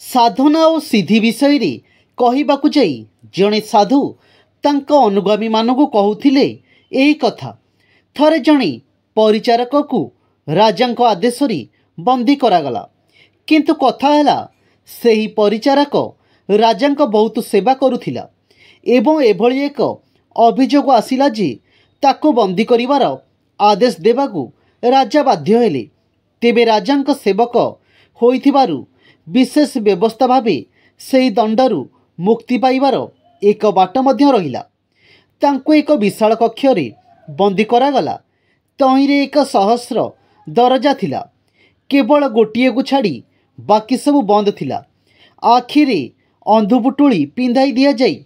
साधना और सिद्धि विषय रे कहवाकू जाई जड़े साधु तांको अनुगामी मानू कहूथिले एही कथा। थरे जणे परिचारक को राजा आदेश बंदी करागला, किंतु कथा हैला सेही परिचारक राजा बहुत सेवा करुथिला एवं एभली एक अभियोग आसिला जे ताको बंदी करिवार आदेश देवाकू राजा बाध्य हेले। तेबे राजा सेवक होइथिबारु विशेष व्यवस्था भावे सेही दंडरू मुक्ति पाइबार एक बाट मध्य रहिला। तांको एक विशाल कक्षरे बंदी करागला। तहिरे एक सहस्र दरजा थिला, केवल गोटिए को छाड़ी बाकी सब बंद थिला। आखिरे अंधुपुटुली पिंधाई दिया जाई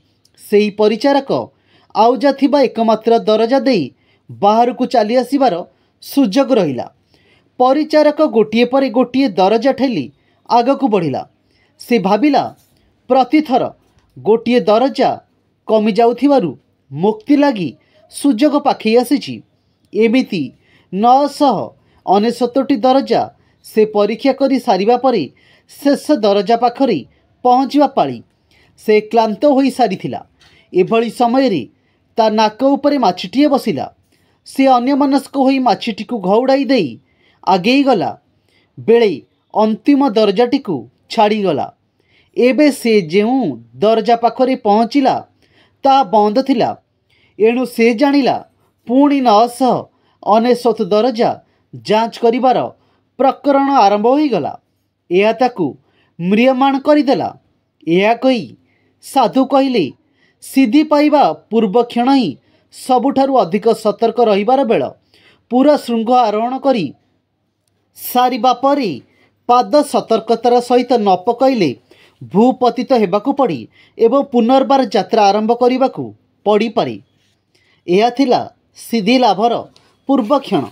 सेही परिचारक आउजा थिबा एकमात्र दरजा देई बाहर को चली आसिबार सुजोग रहिला। परिचारक गोटिए पर गोटिए दरजा ठेली आगक बढ़िला। से भाविला प्रतिथर गोटिए दरजा कमी जाउथिबारु मुक्ति लगी सुजोग पाखई आसीची। एमिति 969टी दरजा से परीक्षा करी सारिबा परे शेष दरजा पाखरे पहुँचवा पाली से क्लांत होई सारिथिला। एभली समय रे ता नाक उपरे माछीटीए बसिला। से अन्यमनस्क होई माछीटी को घौड़ाई देई आगेई गला बेले अंतिम दरजाटी को छाड़ीगला। एबे से जेउ दरजा पाखरे पहुँचला ता बंद थिला। एणु से जानिला पुणी 969 दरजा जांच करिवार प्रकरण आरंभ हो गला। यह ताकू म्रियमाण करदेला। यह कही साधु कहले सिद्धि पाइबा पूर्व क्षण ही सबुठारु अधिक सतर्क रहिबार बेल। पूरा श्रृंग आरोहण करी सारिबा परे पाद सतर्कतार सहित न पकईले भूपतित हेबाकू पड़ी एवं पुनर्बार यात्रा आरंभ करने पड़ी पारे। यह थिला सिद्धि लाभर पूर्व क्षण।